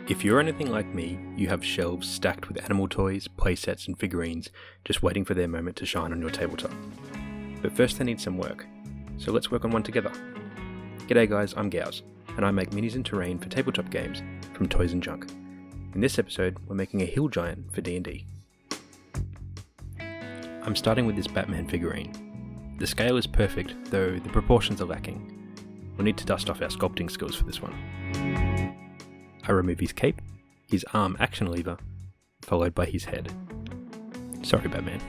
If you're anything like me, you have shelves stacked with animal toys, playsets and figurines just waiting for their moment to shine on your tabletop. But first they need some work, so let's work on one together. G'day guys, I'm Gowz, and I make minis and terrain for tabletop games from toys and junk. In this episode, we're making a hill giant for D&D. I'm starting with this Batman figurine. The scale is perfect, though the proportions are lacking. We'll need to dust off our sculpting skills for this one. I remove his cape, his arm action lever, followed by his head. Sorry, Batman.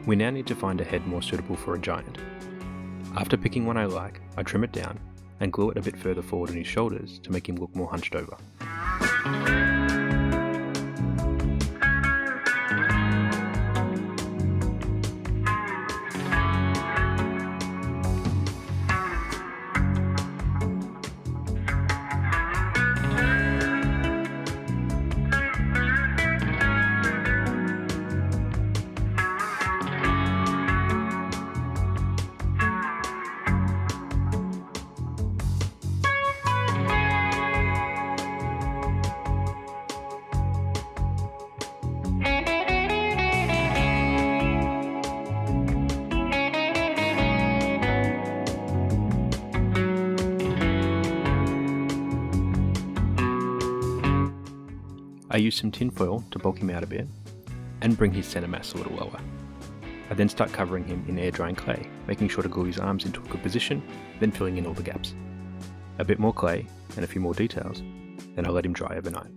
We now need to find a head more suitable for a giant. After picking one I like, I trim it down and glue it a bit further forward on his shoulders to make him look more hunched over. I use some tinfoil to bulk him out a bit and bring his centre mass a little lower. I then start covering him in air drying clay, making sure to glue his arms into a good position, then filling in all the gaps. A bit more clay and a few more details, then I let him dry overnight.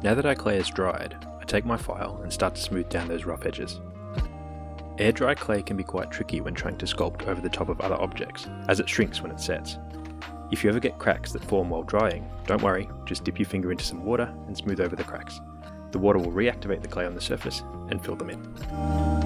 Now that our clay is dried, I take my file and start to smooth down those rough edges. Air dry clay can be quite tricky when trying to sculpt over the top of other objects, as it shrinks when it sets. If you ever get cracks that form while drying, don't worry, just dip your finger into some water and smooth over the cracks. The water will reactivate the clay on the surface and fill them in.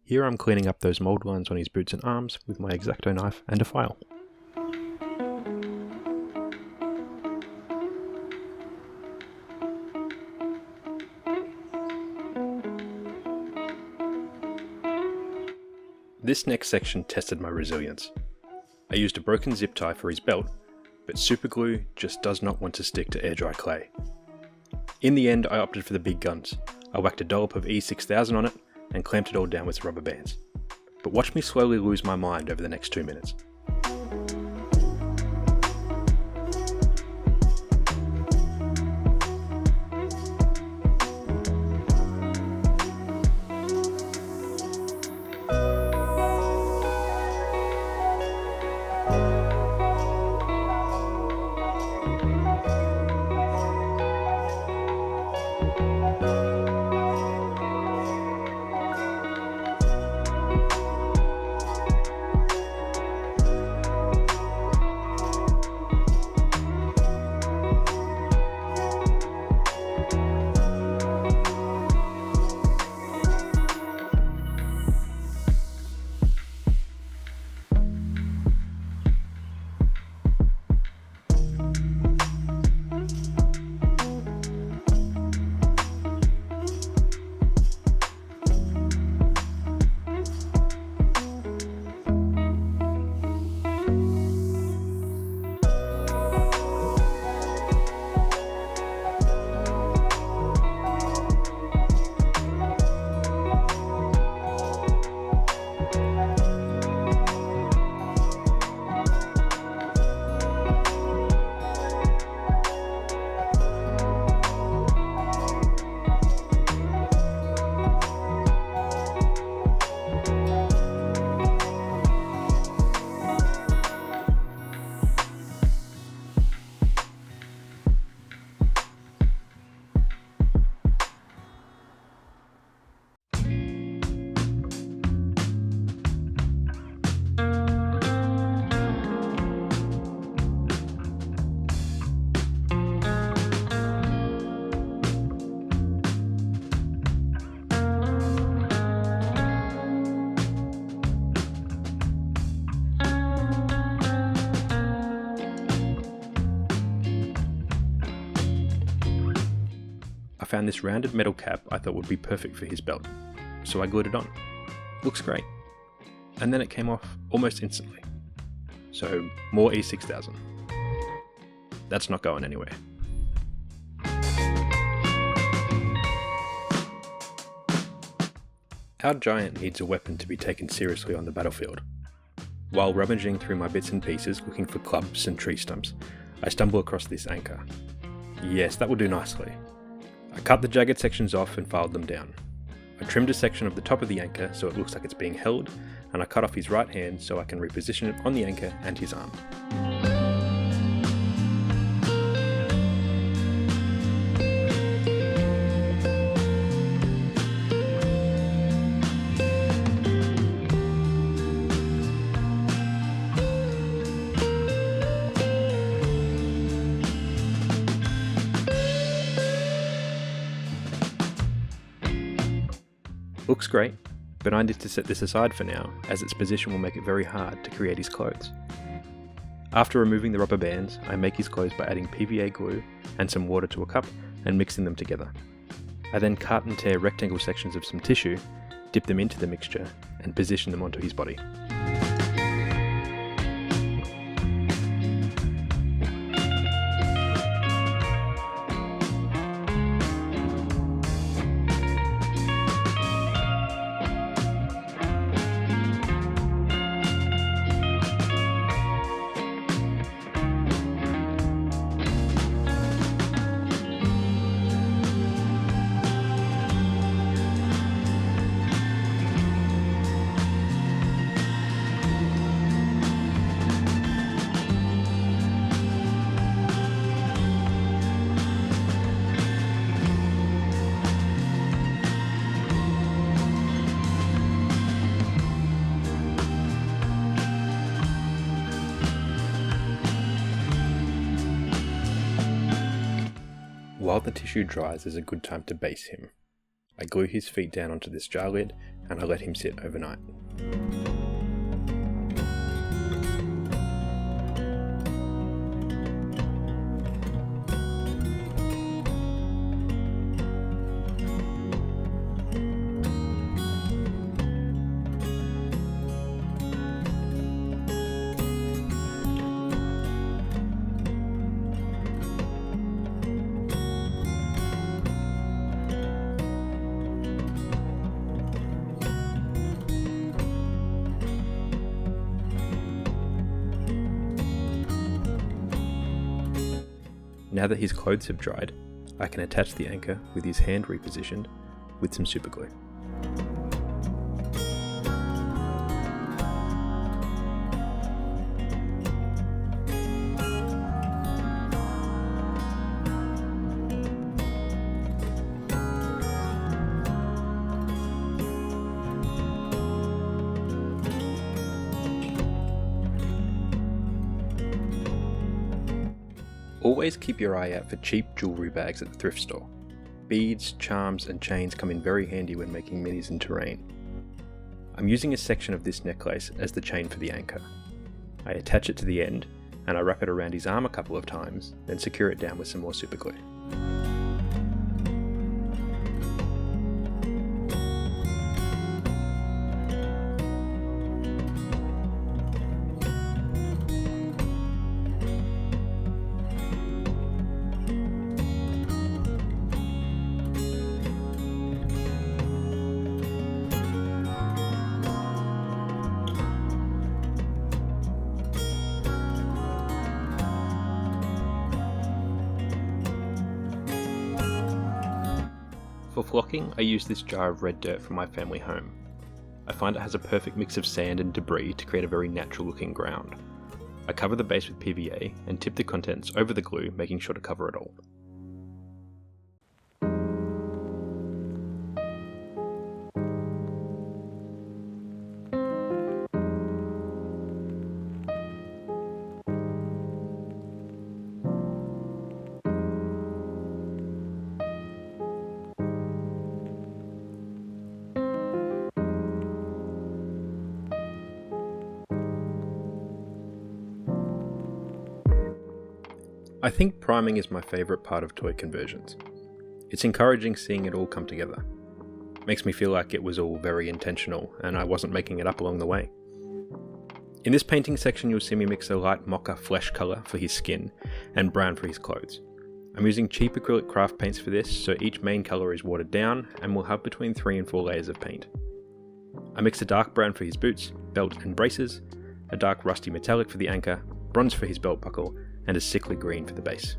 Here I'm cleaning up those mould lines on his boots and arms with my X-Acto knife and a file. This next section tested my resilience. I used a broken zip tie for his belt, but super glue just does not want to stick to air dry clay. In the end, I opted for the big guns. I whacked a dollop of E6000 on it and clamped it all down with rubber bands. But watch me slowly lose my mind over the next 2 minutes. I found this rounded metal cap I thought would be perfect for his belt, so I glued it on. Looks great. And then it came off almost instantly. So more E6000. That's not going anywhere. Our giant needs a weapon to be taken seriously on the battlefield. While rummaging through my bits and pieces looking for clubs and tree stumps, I stumble across this anchor. Yes, that will do nicely. I cut the jagged sections off and filed them down. I trimmed a section of the top of the anchor so it looks like it's being held, and I cut off his right hand so I can reposition it on the anchor and his arm. Looks great, but I need to set this aside for now, as its position will make it very hard to create his clothes. After removing the rubber bands, I make his clothes by adding PVA glue and some water to a cup and mixing them together. I then cut and tear rectangle sections of some tissue, dip them into the mixture, and position them onto his body. while the tissue dries is a good time to base him. I glue his feet down onto this jar lid and I let him sit overnight. Now that his clothes have dried, I can attach the anchor with his hand repositioned with some super glue. Always keep your eye out for cheap jewellery bags at the thrift store. Beads, charms and chains come in very handy when making minis in terrain. I'm using a section of this necklace as the chain for the anchor. I attach it to the end and I wrap it around his arm a couple of times, then secure it down with some more super glue. For flocking, I use this jar of red dirt from my family home. I find it has a perfect mix of sand and debris to create a very natural looking ground. I cover the base with PVA and tip the contents over the glue, making sure to cover it all. I think priming is my favourite part of toy conversions. It's encouraging seeing it all come together. Makes me feel like it was all very intentional and I wasn't making it up along the way. In this painting section you'll see me mix a light mocha flesh colour for his skin and brown for his clothes. I'm using cheap acrylic craft paints for this, so each main colour is watered down and will have between 3 and 4 layers of paint. I mix a dark brown for his boots, belt and braces, a dark rusty metallic for the anchor, bronze for his belt buckle, and a sickly green for the base.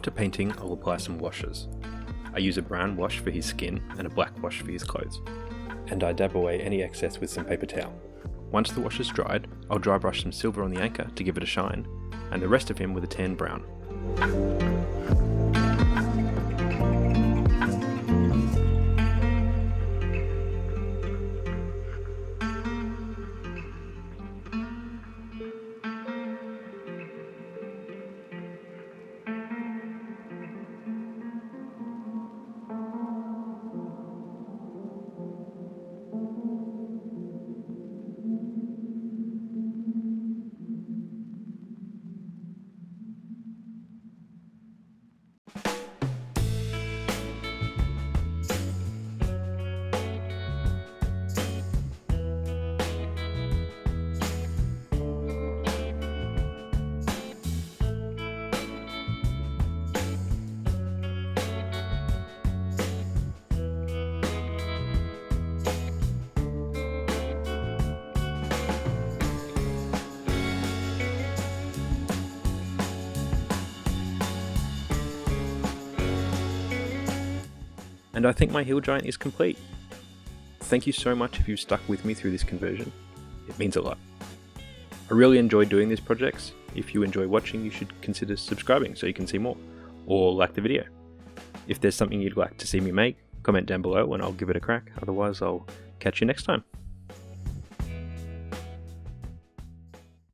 After painting, I'll apply some washes. I use a brown wash for his skin and a black wash for his clothes. And I dab away any excess with some paper towel. Once the wash is dried, I'll dry brush some silver on the anchor to give it a shine, and the rest of him with a tan brown. And I think my hill giant is complete. Thank you so much if you've stuck with me through this conversion. It means a lot. I really enjoy doing these projects. If you enjoy watching, you should consider subscribing so you can see more, or like the video. If there's something you'd like to see me make, comment down below and I'll give it a crack. Otherwise, I'll catch you next time.